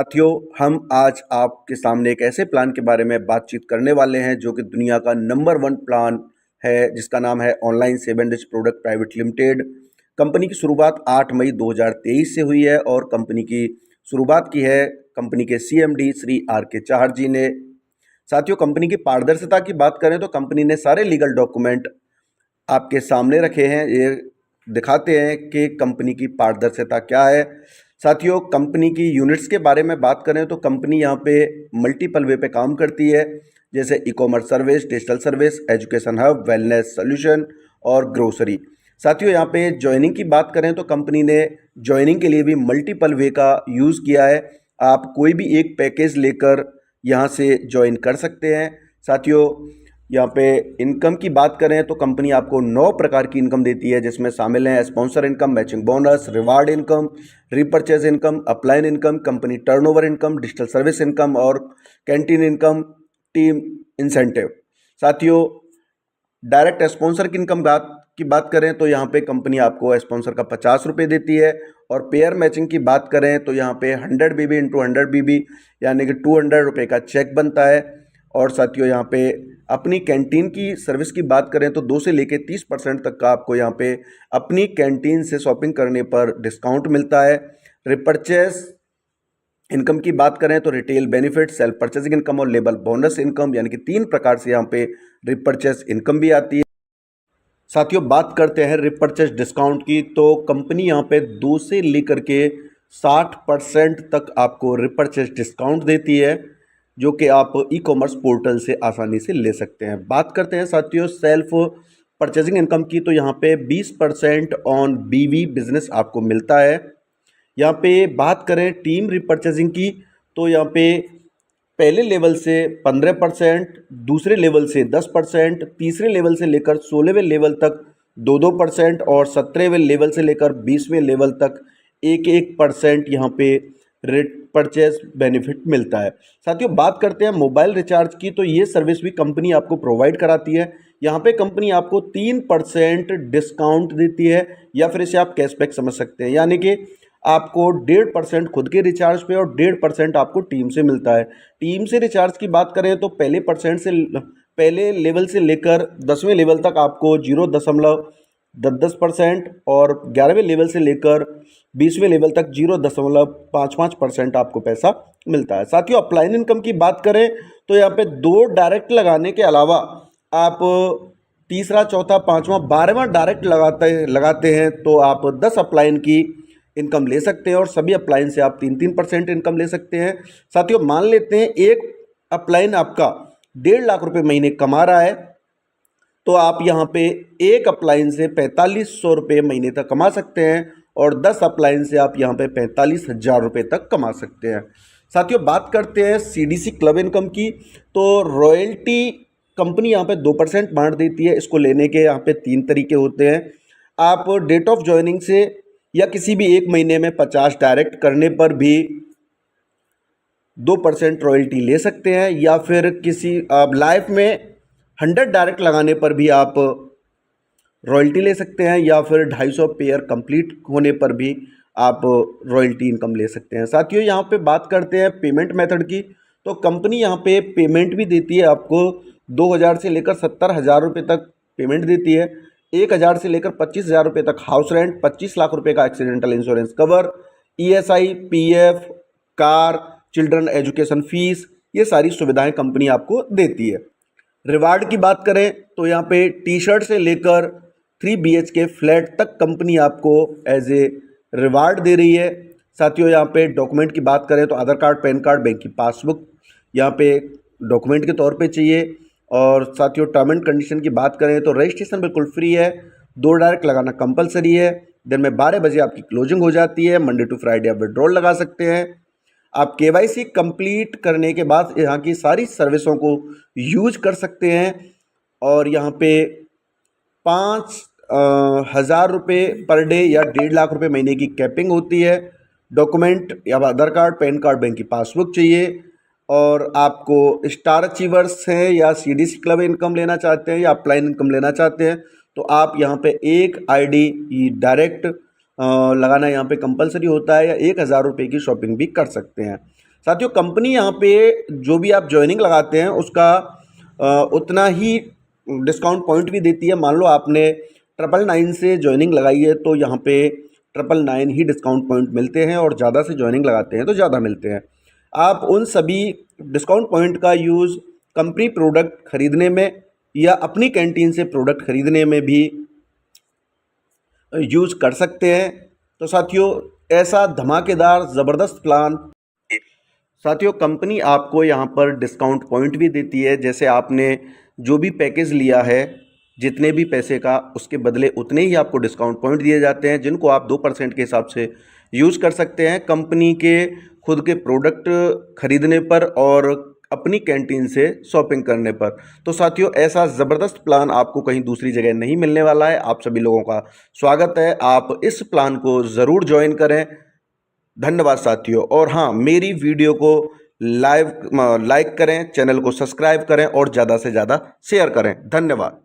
साथियों, हम आज आपके सामने एक ऐसे प्लान के बारे में बातचीत करने वाले हैं जो कि दुनिया का नंबर वन प्लान है, जिसका नाम है ऑनलाइन 7 डिज प्रोडक्ट प्राइवेट लिमिटेड। कंपनी की शुरुआत 8 मई 2023 से हुई है और कंपनी की शुरुआत की है कंपनी के सीएमडी श्री आर के चाहर जी ने। साथियों, कंपनी की पारदर्शिता की बात करें तो कंपनी ने सारे लीगल डॉक्यूमेंट आपके सामने रखे हैं। ये दिखाते हैं कि कंपनी की पारदर्शिता क्या है। साथियों, कंपनी की यूनिट्स के बारे में बात करें तो कंपनी यहाँ पे मल्टीपल वे पे काम करती है, जैसे e commerce service, digital service, education hub, wellness solution और ग्रोसरी। साथियों, यहाँ पे ज्वाइनिंग की बात करें तो कंपनी ने ज्वाइनिंग के लिए भी मल्टीपल वे का यूज़ किया है। आप कोई भी एक पैकेज लेकर यहाँ से ज्वाइन कर सकते हैं। साथियों, यहाँ पे इनकम की बात करें तो कंपनी आपको 9 प्रकार की इनकम देती है, जिसमें शामिल हैं sponsor income, matching bonus, reward income, repurchase income, upline income, company turnover income, digital service income और कैंटीन इनकम, टीम इंसेंटिव। साथियों, डायरेक्ट स्पॉन्सर की इनकम की बात करें तो यहाँ पे कंपनी आपको स्पॉन्सर का 50 रुपये देती है। और पेयर मैचिंग की बात करें तो यहाँ पे 100 बीबी इंटू 100 बीबी यानी कि 200 रुपये का चेक बनता है। और साथियों, यहाँ पे अपनी कैंटीन की सर्विस की बात करें तो 2 से लेकर 30% तक का आपको यहाँ पे अपनी कैंटीन से शॉपिंग करने पर डिस्काउंट मिलता है। रिपर्चेस इनकम की बात करें तो retail benefit, self purchasing income और लेबल बोनस इनकम, यानी कि 3 प्रकार से यहाँ पे रिपर्चेस इनकम भी आती है। साथियों, बात करते हैं रिपर्चेस डिस्काउंट की, तो कंपनी यहाँ पे 2 से लेकर के 60% तक आपको रिपर्चेस डिस्काउंट देती है, जो कि आप ई कॉमर्स पोर्टल से आसानी से ले सकते हैं। बात करते हैं साथियों सेल्फ परचेसिंग इनकम की, तो यहाँ पे 20% ऑन बीवी बिजनेस आपको मिलता है। यहाँ पे बात करें टीम रिपर्चेसिंग की, तो यहाँ पे पहले लेवल से 15%, दूसरे लेवल से 10%, तीसरे लेवल से लेकर 16वें लेवल तक 2-2% और 17वें लेवल से लेकर 20वें लेवल तक 1-1% यहाँ पे परचेज बेनिफिट मिलता है। साथियों, बात करते हैं मोबाइल रिचार्ज की, तो ये सर्विस भी कंपनी आपको प्रोवाइड कराती है। यहाँ पे कंपनी आपको 3% डिस्काउंट देती है, या फिर इसे आप कैशबैक समझ सकते हैं, यानी कि आपको 1.5% खुद के रिचार्ज पे और 1.5% आपको टीम से मिलता है। टीम से रिचार्ज की बात करें तो पहले लेवल से लेकर 10वें लेवल तक आपको 0.10% और 11वें लेवल से लेकर 20वें लेवल तक 0.55% आपको पैसा मिलता है। साथियों, अपलाइन इनकम की बात करें तो यहाँ पे 2 डायरेक्ट लगाने के अलावा आप तीसरा, चौथा, पाँचवा, 12वां डायरेक्ट लगाते हैं तो आप 10 अपलाइन की इनकम ले सकते हैं और सभी अपलाइन से आप 3-3% इनकम ले सकते हैं। साथियों, मान लेते हैं एक अपलाइन आपका 1.5 लाख रुपए महीने कमा रहा है, तो आप यहाँ पे एक अपलाइन से 4500 रुपये महीने तक कमा सकते हैं और 10 अपलाइन से आप यहाँ पे 45,000 रुपये तक कमा सकते हैं। साथियों, बात करते हैं सीडीसी क्लब इनकम की, तो रॉयल्टी कंपनी यहाँ पे 2% बांट देती है। इसको लेने के यहाँ पे 3 तरीके होते हैं। आप डेट ऑफ ज्वाइनिंग से या किसी भी एक महीने में 50 डायरेक्ट करने पर भी 2% रॉयल्टी ले सकते हैं, या फिर किसी लाइफ में 100 डायरेक्ट लगाने पर भी आप रॉयल्टी ले सकते हैं, या फिर 250 पेयर कंप्लीट होने पर भी आप रॉयल्टी इनकम ले सकते हैं। साथियों, यहाँ पे बात करते हैं पेमेंट मेथड की, तो कंपनी यहाँ पे पेमेंट भी देती है आपको 2,000 से लेकर 70,000 रुपये तक पेमेंट देती है। 1,000 से लेकर 25,000 रुपये तक हाउस रेंट, 25 लाख रुपये का accidental insurance cover, ESI, PF, car, children education fees, ये सारी सुविधाएं कंपनी आपको देती है। रिवार्ड की बात करें तो यहाँ पे टी शर्ट से लेकर 3 BHK फ्लैट तक कंपनी आपको एज ए रिवार्ड दे रही है। साथियों, यहाँ पे डॉक्यूमेंट की बात करें तो आधार कार्ड, पैन कार्ड, बैंक की पासबुक यहाँ पे डॉक्यूमेंट के तौर पे चाहिए। और साथियों, टर्म एंड कंडीशन की बात करें तो रजिस्ट्रेशन बिल्कुल फ्री है, 2 डायरेक्ट लगाना कंपलसरी है, दिन में 12 बजे आपकी क्लोजिंग हो जाती है, मंडे टू फ्राइडे आप विड्रॉल लगा सकते हैं। आप KYC कंप्लीट करने के बाद यहाँ की सारी सर्विसों को यूज कर सकते हैं और यहाँ पे 5,000 रुपये पर डे या 1.5 लाख रुपये महीने की कैपिंग होती है। डॉक्यूमेंट या आधार कार्ड, पैन कार्ड, बैंक की पासबुक चाहिए। और आपको स्टार अचीवर्स हैं या CDC क्लब इनकम लेना चाहते हैं या अपलाइन इनकम लेना चाहते हैं, तो आप यहाँ पे एक ID डायरेक्ट लगाना यहाँ पे कंपलसरी होता है, या 1,000 रुपये की शॉपिंग भी कर सकते हैं। साथियों कंपनी यहाँ पे जो भी आप ज्वाइनिंग लगाते हैं उसका उतना ही डिस्काउंट पॉइंट भी देती है। मान लो आपने 999 से ज्वाइनिंग लगाई है तो यहाँ पे 999 ही डिस्काउंट पॉइंट मिलते हैं, और ज़्यादा से ज्वाइनिंग लगाते हैं तो ज़्यादा मिलते हैं। आप उन सभी डिस्काउंट पॉइंट का यूज़ कंपनी प्रोडक्ट खरीदने में या अपनी कैंटीन से प्रोडक्ट खरीदने में भी यूज़ कर सकते हैं। तो साथियों ऐसा धमाकेदार ज़बरदस्त प्लान साथियों कंपनी आपको यहाँ पर डिस्काउंट पॉइंट भी देती है। जैसे आपने जो भी पैकेज लिया है, जितने भी पैसे का, उसके बदले उतने ही आपको डिस्काउंट पॉइंट दिए जाते हैं, जिनको आप 2% के हिसाब से यूज़ कर सकते हैं कंपनी के खुद के प्रोडक्ट खरीदने पर और अपनी कैंटीन से शॉपिंग करने पर। तो साथियों ऐसा ज़बरदस्त प्लान आपको कहीं दूसरी जगह नहीं मिलने वाला है। आप सभी लोगों का स्वागत है, आप इस प्लान को ज़रूर ज्वाइन करें। धन्यवाद साथियों। और हाँ, मेरी वीडियो को लाइक करें, चैनल को सब्सक्राइब करें और ज़्यादा से ज़्यादा शेयर करें। धन्यवाद।